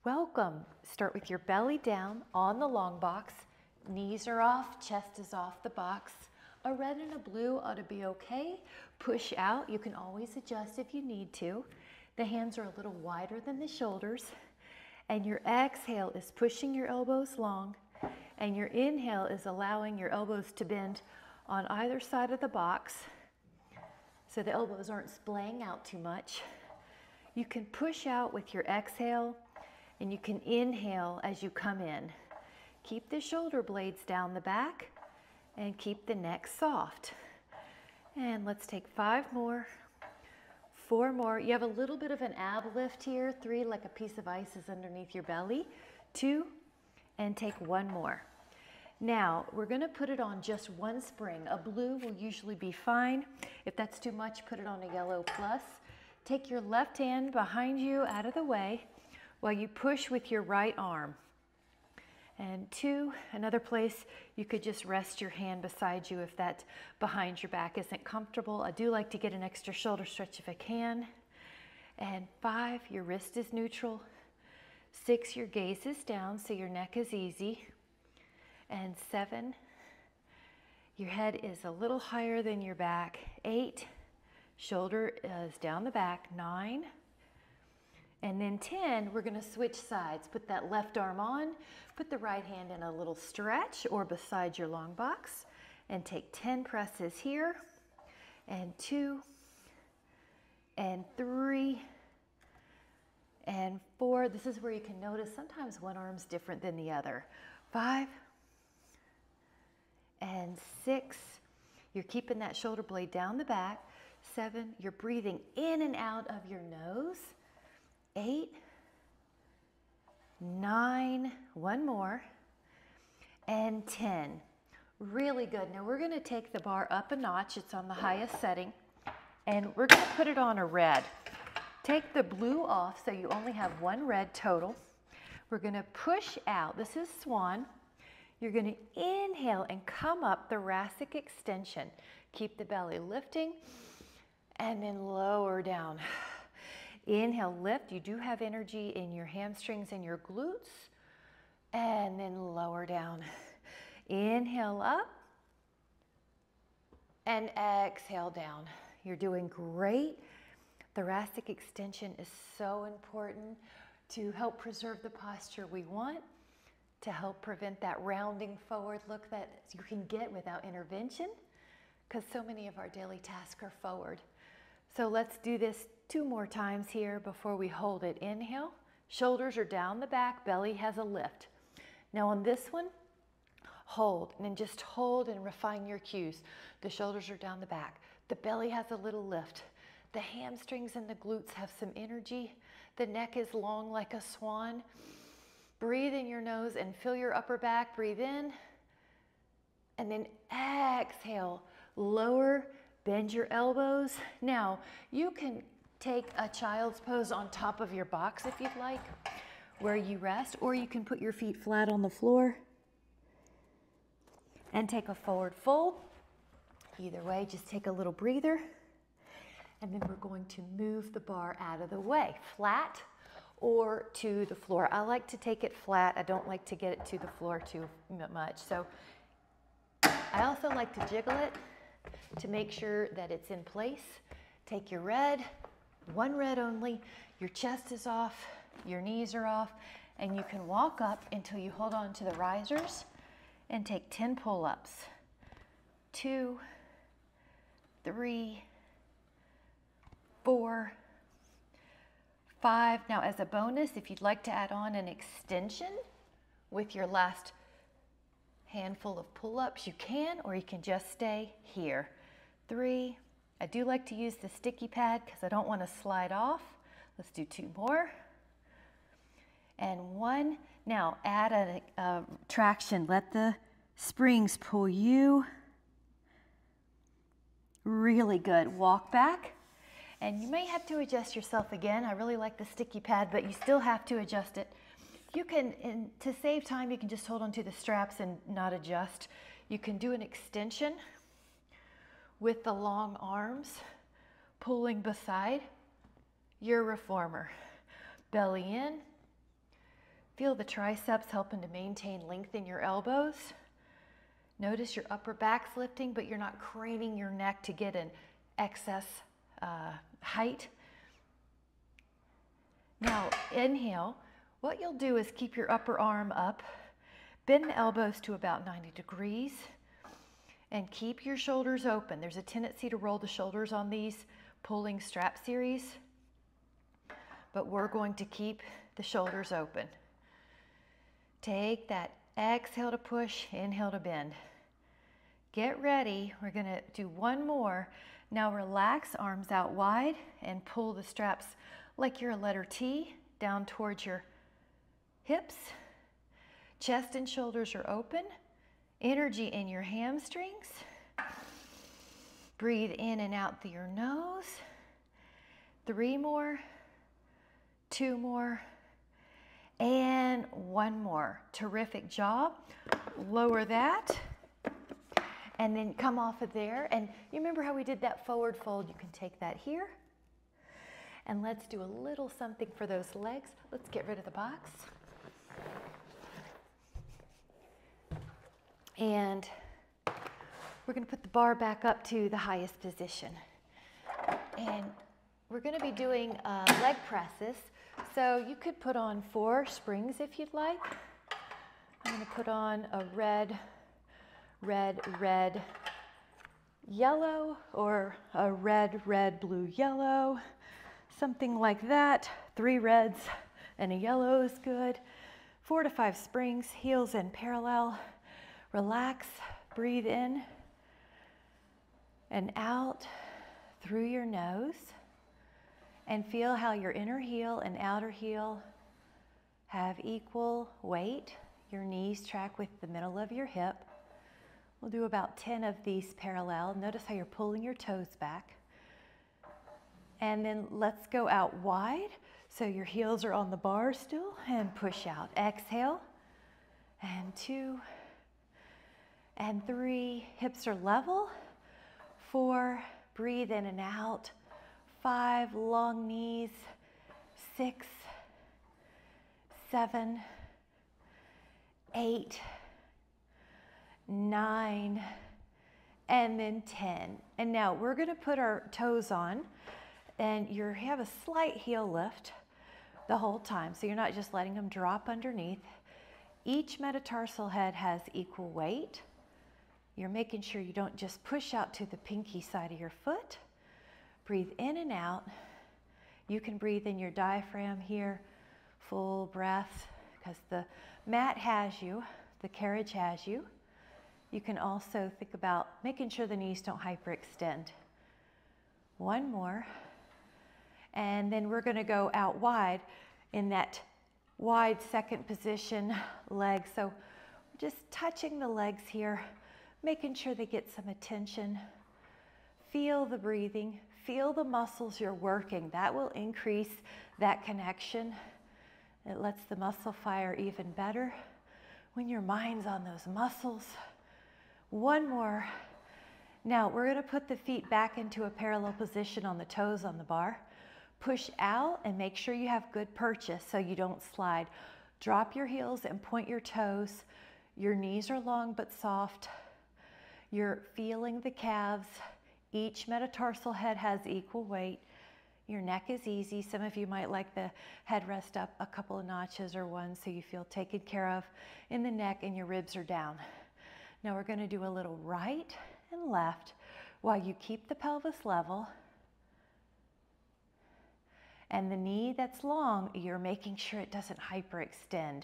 Welcome. Start with your belly down on the long box. Knees are off, chest is off the box. A red and a blue ought to be okay. Push out. You can always adjust if you need to. The hands are a little wider than the shoulders. And your exhale is pushing your elbows long. And your inhale is allowing your elbows to bend on either side of the box so the elbows aren't splaying out too much. You can push out with your exhale, and you can inhale as you come in. Keep the shoulder blades down the back and keep the neck soft. And let's take 5 more, 4 more. You have a little bit of an ab lift here. 3, like a piece of ice is underneath your belly. 2, and take 1 more. Now, we're gonna put it on just 1 spring. A blue will usually be fine. If that's too much, put it on a yellow plus. Take your left hand behind you out of the way while you push with your right arm. And 2, another place you could just rest your hand beside you if that behind your back isn't comfortable. I do like to get an extra shoulder stretch if I can. And 5, your wrist is neutral. 6, your gaze is down so your neck is easy. And 7, your head is a little higher than your back. 8, shoulder is down the back. 9, and then 10, we're gonna switch sides. Put that left arm on, put the right hand in a little stretch or beside your long box, and take 10 presses here, and 2, and 3, and 4. This is where you can notice sometimes one arm's different than the other. 5, and 6, you're keeping that shoulder blade down the back. 7, you're breathing in and out of your nose. 8, 9, 1 more, and 10. Really good. Now we're going to take the bar up a notch. It's on the highest setting, and we're going to put it on a red. Take the blue off so you only have 1 red total. We're going to push out. This is swan. You're going to inhale and come up, thoracic extension. Keep the belly lifting, and then lower down. Inhale, lift. You do have energy in your hamstrings and your glutes. And then lower down. Inhale up. And exhale down. You're doing great. Thoracic extension is so important to help preserve the posture we want, to help prevent that rounding forward look that you can get without intervention, because so many of our daily tasks are forward. So let's do this 2 more times here before we hold it. Inhale, shoulders are down the back, belly has a lift. Now on this one, hold, and then just hold and refine your cues. The shoulders are down the back, the belly has a little lift, the hamstrings and the glutes have some energy, the neck is long like a swan. Breathe in your nose and fill your upper back. Breathe in, and then exhale, lower, bend your elbows. Now, you can take a child's pose on top of your box if you'd like, where you rest, or you can put your feet flat on the floor and take a forward fold. Either way, just take a little breather, and then we're going to move the bar out of the way, flat or to the floor. I like to take it flat. I don't like to get it to the floor too much. So I also like to jiggle it to make sure that it's in place. Take your red, 1 red only. Your chest is off, your knees are off, and you can walk up until you hold on to the risers and take 10 pull-ups. 2, 3, 4, 5. Now as a bonus, if you'd like to add on an extension with your last handful of pull-ups, you can, or you can just stay here. 3. I do like to use the sticky pad because I don't want to slide off. Let's do 2 more. And 1. Now add a traction. Let the springs pull you. Really good. Walk back. And you may have to adjust yourself again. I really like the sticky pad, but you still have to adjust it. You can, to save time, you can just hold onto the straps and not adjust. You can do an extension with the long arms pulling beside your reformer. Belly in, Feel the triceps helping to maintain length in your elbows. Notice your upper back's lifting, but you're not craning your neck to get an excess height. Now inhale. What you'll do is keep your upper arm up, bend the elbows to about 90 degrees, and keep your shoulders open. There's a tendency to roll the shoulders on these pulling strap series, but we're going to keep the shoulders open. Take that exhale to push, inhale to bend. Get ready. We're going to do one more. Now relax, arms out wide, and pull the straps like you're a letter T down towards your hips. Chest and shoulders are open. Energy in your hamstrings. Breathe in and out through your nose. 3 more, 2 more, and 1 more. Terrific job. Lower that. And then come off of there. And you remember how we did that forward fold? You can take that here. And let's do a little something for those legs. Let's get rid of the box. And we're going to put the bar back up to the highest position. And we're going to be doing leg presses. So you could put on 4 springs if you'd like. I'm going to put on a red, red, red, yellow, or a red, red, blue, yellow. Something like that. 3 reds and a yellow is good. 4 to 5 springs, heels in parallel. Relax, breathe in and out through your nose, and feel how your inner heel and outer heel have equal weight. Your knees track with the middle of your hip. We'll do about 10 of these parallel. Notice how you're pulling your toes back. And then let's go out wide. So your heels are on the bar still, and push out. Exhale, and 2, and 3, hips are level. 4, breathe in and out. 5, long knees. 6, 7, 8, 9, and then 10. And now we're going to put our toes on, and you have a slight heel lift the whole time, so you're not just letting them drop underneath. Each metatarsal head has equal weight. You're making sure you don't just push out to the pinky side of your foot. Breathe in and out. You can breathe in your diaphragm here, full breath, because the mat has you, the carriage has you. You can also think about making sure the knees don't hyperextend. 1 more. And then we're going to go out wide in that wide second position leg. So we're just touching the legs here, making sure they get some attention. Feel the breathing, feel the muscles you're working. That will increase that connection. It lets the muscle fire even better when your mind's on those muscles. 1 more. Now we're going to put the feet back into a parallel position on the toes on the bar. Push out and make sure you have good purchase so you don't slide. Drop your heels and point your toes. Your knees are long but soft. You're feeling the calves. Each metatarsal head has equal weight. Your neck is easy. Some of you might like the headrest up a couple of notches or 1 so you feel taken care of in the neck and your ribs are down. Now we're going to do a little right and left while you keep the pelvis level. And the knee that's long, you're making sure it doesn't hyperextend.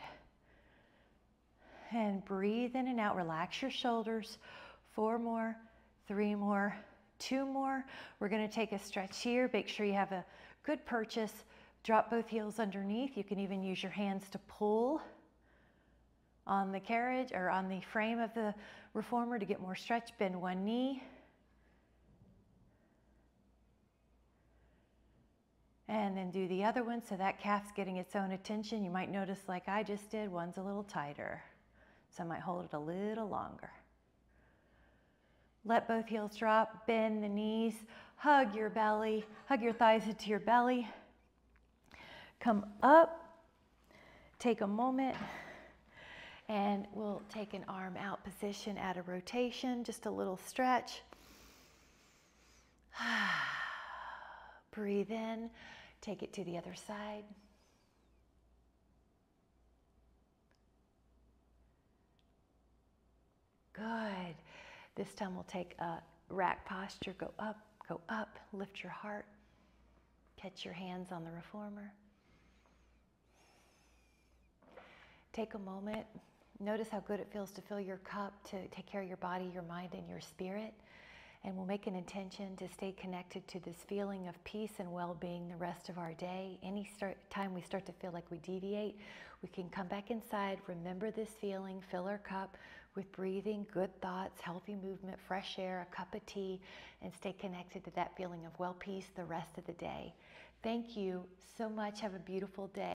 And breathe in and out. Relax your shoulders. 4 more, 3 more, 2 more. We're going to take a stretch here. Make sure you have a good purchase. Drop both heels underneath. You can even use your hands to pull on the carriage or on the frame of the reformer to get more stretch. Bend 1 knee. And then do the other one so that calf's getting its own attention. You might notice, like I just did, one's a little tighter. So I might hold it a little longer. Let both heels drop, bend the knees, hug your belly, hug your thighs into your belly. Come up, Take a moment and we'll take an arm out position, add a rotation, just a little stretch. Breathe in, take it to the other side. Good. This time we'll take a rack posture, go up, lift your heart, catch your hands on the reformer. Take a moment, notice how good it feels to fill your cup, to take care of your body, your mind, and your spirit. And we'll make an intention to stay connected to this feeling of peace and well-being the rest of our day. Time we start to feel like we deviate, we can come back inside, remember this feeling, fill our cup with breathing, good thoughts, healthy movement, fresh air, a cup of tea, and stay connected to that feeling of well-peace the rest of the day. Thank you so much. Have a beautiful day.